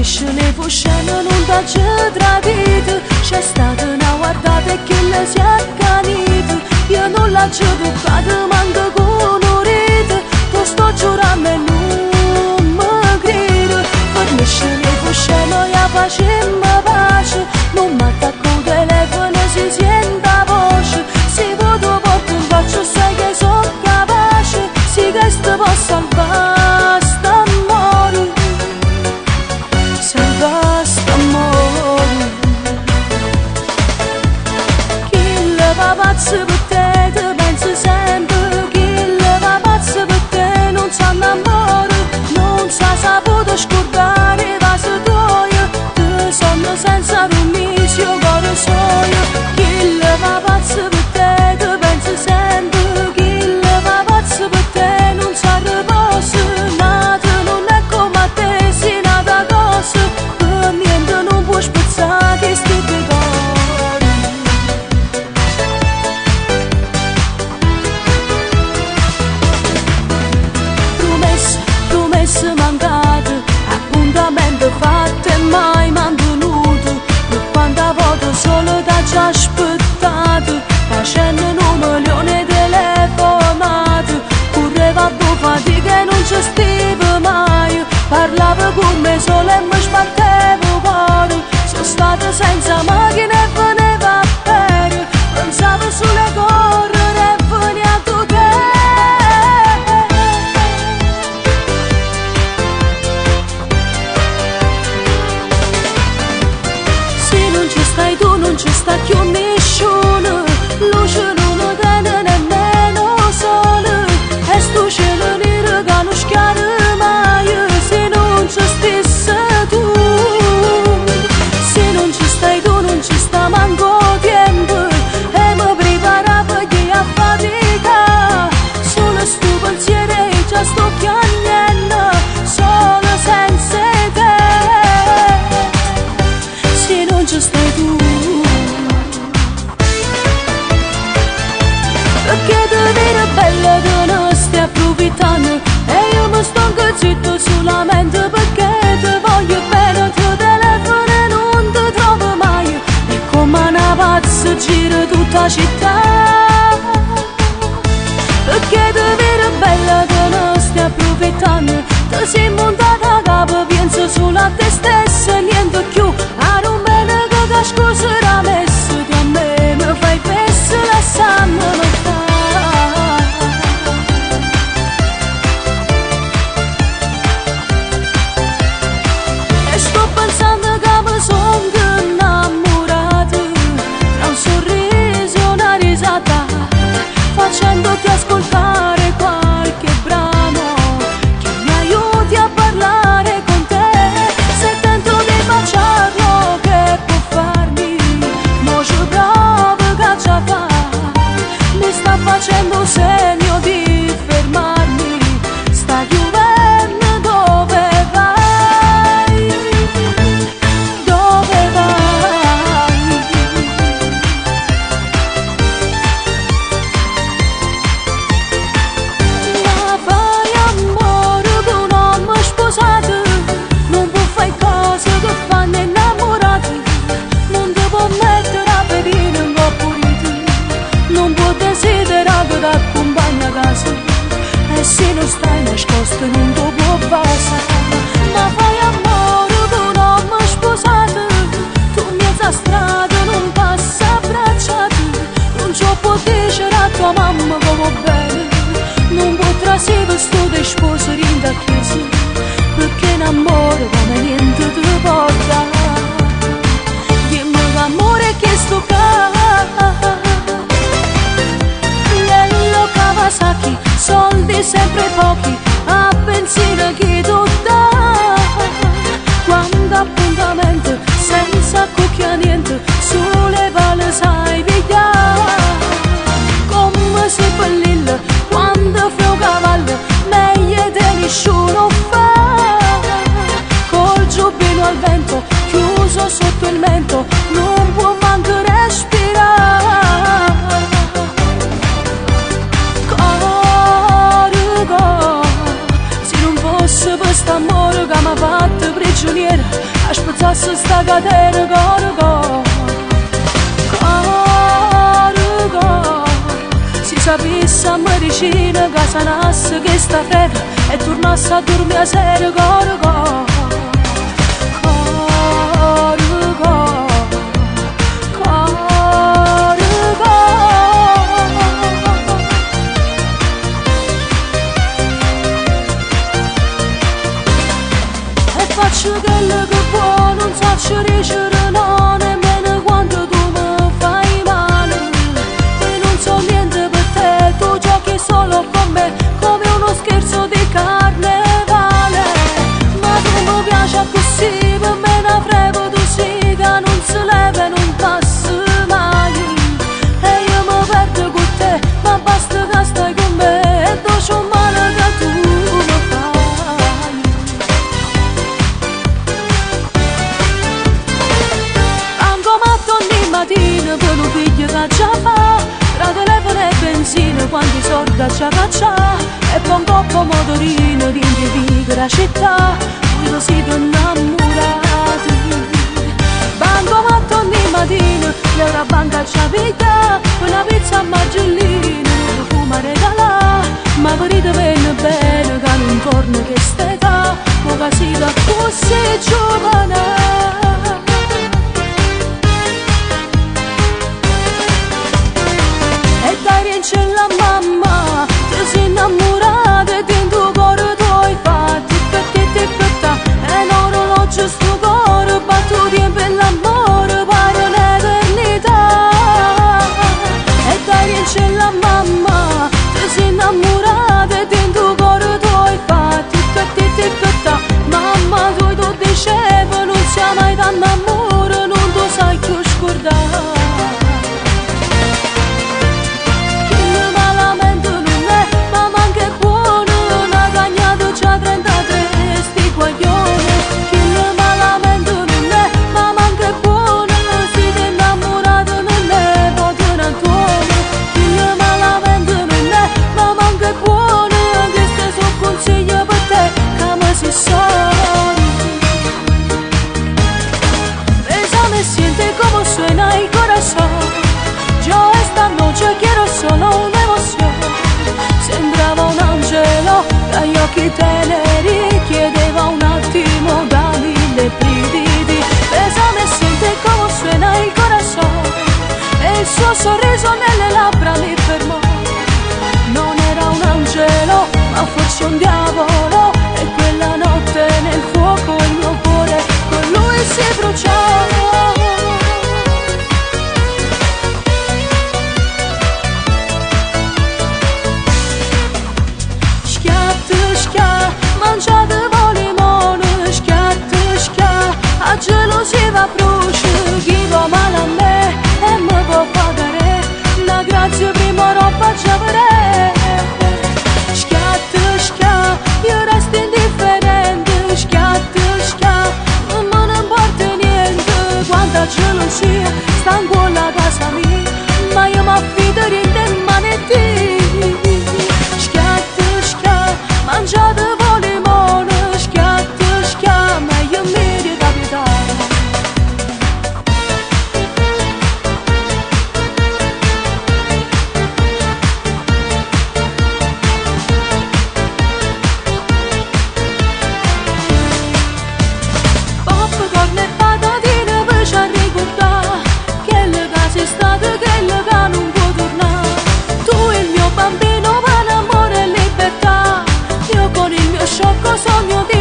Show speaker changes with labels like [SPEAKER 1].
[SPEAKER 1] Niscene fuscena non t'ha già tradito, c'è stata una guardata e che le si è accanito. Io non l'ho già toccata, manco conosciuta, tu sto giurando e non mi credo. Per niscene fuscena io facemmo pace, non mi attacco al telefono si sente la voce. Se vedo porto un bacio sai che sono capace, sì che ti può salvare st'amore. Basta amore, chi le va pazzo per te, ti penso sempre. Chi le va pazzo per te, non sa amore, non sa saputo scordare va se tuoia. Ti sonno senza permesso, cuore soio. Chi le va pazzo per te, ti penso sempre. Chi le va pazzo per te, non sa riposo. Nata non è come a te, si nata cosa. Niente non può spezzare questi ricordi. Promesse mancate, appuntamento fatto e mai mantenuto. Per quanta volta solo t'ha già aspettato, facendo 1 milione di telefonate. Correva a fatica e non ci stava mai, parlava con me solo e mi sbattevo cuore. Sono stata senza macchina e veneva a bere, pensavo sulle correre e veniva tu te. Se non ci stai tu non ci sta più nessuno, luce non lo tiene nemmeno sole, e sto cielo nero che non schiara mai. Se non ci stesse tu, se non ci stai tu non ci sta manco tempo, e mi preparavo a fatica. Solo sto pensiero e già sto piangendo, solo senza te. Se non ci stai tu, perché ti vedo bella che non stai approfittando, e io mi sto anche zitto solamente perché ti voglio bene. Ti telefono e non ti trovo mai, e come una pazza giro tutta la città. Perché ti vedo bella che non stai approfittando, ti sei montata a capo, penso solo a te stessa e niente più. A non bene che scuserà messo, tu a me mi fai pesso, lasciamo non fare. E sto pensando che mi sono innamorato, tra un sorriso e una risata, facendoti ascoltare qualche brano che mi aiuti a parlare con te. Se tento di baciarlo che può farmi, mo ci provo che già fa, mi sta facendo segno di fermarmi. Sta piovendo, dove vai? Dove vai? Ma fai amore con un uomo sposato, non può fare cose che fanno innamorati. Non ti può mettere a pedire un po' pulito, non può desiderare che ti accompagni a casa, e se non stai nascosto non ti può passare. Ma fai amore con un uomo sposato, tu in mezzo a strada non passa abbracciato, non ci può dire a tua mamma come bene, non potrà essere vestito di sposo in da chiesa, perché in amore come niente ti porta. Dimmi che amore è che sto qua, Lello Kawasaki, soldi sempre pochi, a benzina chi tu dà. Quando appuntamento senza cucchia niente, sulle palle sai pigliare. Come si bellilla quando fa un cavallo, meglio di nessuno fa. Col giubbino al vento, chiuso sotto il mento, non può manco respirare. Cuore, cuore, se non fosse per st'amore che mi ha fatto prigioniero, sera a spezzasse sta catena, coro, coro, coro. Si sapesse a medicina che sanasse che sta fredda e tornasse a dormire a sera, coro, coro, coro, coro. Faccio quello che può, non so riuscire no, nemmeno quando tu mi fai male. E non so niente per te, tu giochi solo con me, come uno scherzo di carnevale. Ma tu mi piace così, per me ne frevo tu sì, che non si leva e non passa mai. E io mi perdo con te, ma basta che stai con me, e tu c'ho male che tu mi fai. Mattina per lo figlio che già fa, tra telefono e benzina, quanti soldi c'ha caccia, e poi un po' pomodorino di individuo la città, dove siete innamorati. Bancomatto ogni mattina, l'euro banca c'ha picca, una pizza a margellino, un profumo a regalare, ma venite bene bene che non torna che st'età, ma che siete così giovane. C'è la mamma, ti sei innamorata e in tuo cuore tu hai fatto ticca, e l'orologio sto cuore battuti per l'amore pare un'eternità. E dai c'è la mamma, ti sei innamorata e in tuo cuore tu hai fatto ticca, mamma tu dicevo non sia mai tanto amore, non tu sai più scordare. Siente como suena el corazón. Yo esta noche quiero solo una emoción. Sembrava un angelo dagli occhi teneri, chiedeva un attimo da mille brividi. Besame, siente como suena el corazón. E il suo sorriso nelle labbra mi fermò. Non era un angelo, ma forse un diavolo. E quella notte nel fuoco il mio cuore con lui si bruciò. Mangiatevo limone, schiatta, a gelosia va brucia, chi va male a me e mi può pagare, la grazia prima roba già vorrei. Schiatta, io resto indifferente, schiatta, non me ne importa niente, quanta gelosia sta in quella casa mia, ma io mi affido in te manetti. Schiatta, mangiatevo sciocco sogno di